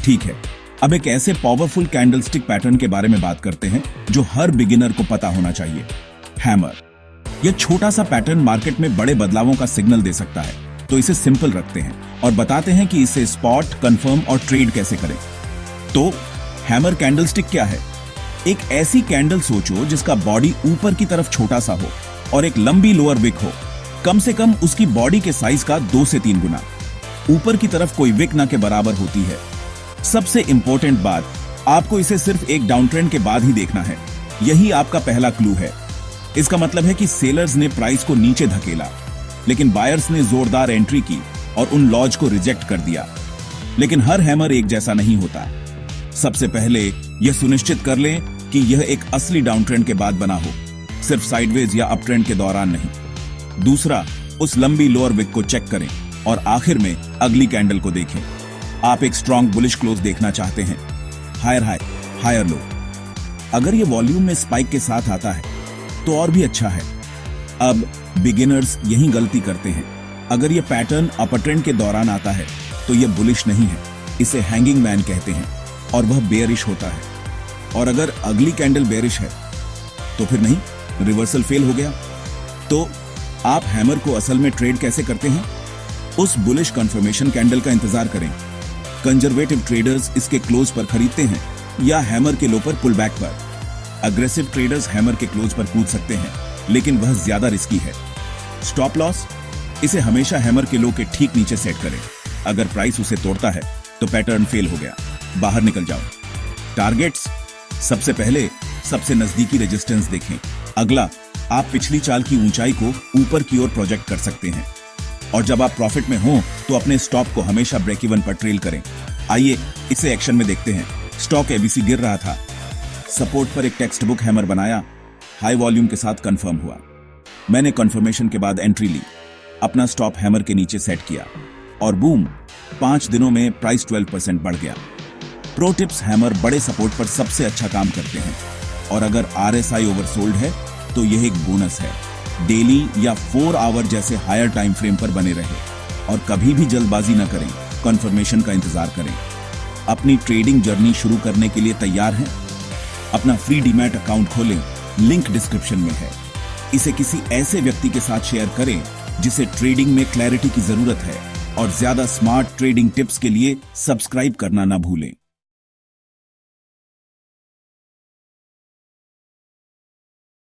ठीक है, अब एक ऐसे पावरफुल कैंडलस्टिक पैटर्न के बारे में बात करते हैं जो हर बिगिनर को पता होना चाहिए। हैमर। यह छोटा सा पैटर्न मार्केट में बड़े बदलावों का सिग्नल दे सकता है, तो इसे सिंपल रखते हैं और बताते हैं कि इसे स्पॉट, कंफर्म और ट्रेड कैसे करें। तो हैमर कैंडलस्टिक क्या है? एक ऐसी कैंडल सोचो जिसका बॉडी ऊपर की तरफ छोटा सा हो और एक लंबी लोअर विक हो, कम से कम उसकी बॉडी के साइज का 2 से 3 गुना। ऊपर की तरफ कोई विक ना के बराबर होती है। सबसे इंपॉर्टेंट बात, आपको इसे सिर्फ एक डाउन ट्रेंड के बाद ही देखना है। यही आपका पहला क्लू है। इसका मतलब है कि सेलर्स ने प्राइस को नीचे धकेला, लेकिन बायर्स ने जोरदार एंट्री की और उन लॉज को रिजेक्ट कर दिया। लेकिन हर हैमर एक जैसा नहीं होता। सबसे पहले यह सुनिश्चित कर लें कि यह एक असली डाउन ट्रेंड के बाद बना हो, सिर्फ साइडवेज या अप ट्रेंड के दौरान नहीं। दूसरा, उस लंबी लोअर विक को चेक करें और आखिर में अगली कैंडल को देखें। आप एक स्ट्रॉन्ग बुलिश क्लोज देखना चाहते हैं, हायर हाई, हायर लो। अगर यह वॉल्यूम में स्पाइक के साथ आता है तो और भी अच्छा है। अब बिगिनर्स यही गलती करते हैं। अगर यह पैटर्न अपर ट्रेंड के दौरान आता है तो यह बुलिश नहीं है, इसे हैंगिंग मैन कहते हैं और वह बेयरिश होता है। और अगर अगली कैंडल बेयरिश है तो फिर नहीं, रिवर्सल फेल हो गया। तो आप हैमर को असल में ट्रेड कैसे करते हैं? उस बुलिश कंफर्मेशन कैंडल का इंतजार करें। कंजर्वेटिव ट्रेडर्स इसके क्लोज पर खरीदते हैं या हैमर के लो पर पुल बैक पर। अग्रेसिव ट्रेडर्स हैमर के क्लोज पर कूद सकते हैं, लेकिन वह ज्यादा रिस्की है। स्टॉप लॉस, इसे हमेशा हैमर के लो के ठीक नीचे सेट करें। अगर प्राइस उसे तोड़ता है तो पैटर्न फेल हो गया, बाहर निकल जाओ। टारगेट्स, सबसे पहले सबसे नजदीकी रेजिस्टेंस देखें। अगला, आप पिछली चाल की ऊंचाई को ऊपर की ओर प्रोजेक्ट कर सकते हैं। और जब आप प्रॉफिट में हो तो अपने स्टॉप को हमेशा ब्रेक इवन पर ट्रेल करें। आइए इसे एक्शन में देखते हैं। स्टॉक एबीसी गिर रहा था, सपोर्ट पर एक टेक्स्ट बुक हैमर बनाया, हाई वॉल्यूम के साथ कंफर्म हुआ। मैंने कंफर्मेशन के बाद एंट्री ली, अपना स्टॉप हैमर के नीचे सेट किया और बूम, 5 दिनों में प्राइस 12% बढ़ गया। प्रो टिप्स, हैमर बड़े सपोर्ट पर सबसे अच्छा काम करते हैं और अगर आरएसआई ओवरसोल्ड है तो यह एक बोनस है। डेली या 4 आवर जैसे हायर टाइम फ्रेम पर बने रहे और कभी भी जल्दबाजी न करें, कंफर्मेशन का इंतजार करें। अपनी ट्रेडिंग जर्नी शुरू करने के लिए तैयार हैं? अपना फ्री डीमैट अकाउंट खोलें, लिंक डिस्क्रिप्शन में है। इसे किसी ऐसे व्यक्ति के साथ शेयर करें जिसे ट्रेडिंग में क्लैरिटी की जरूरत है और ज्यादा स्मार्ट ट्रेडिंग टिप्स के लिए सब्सक्राइब करना ना भूलें।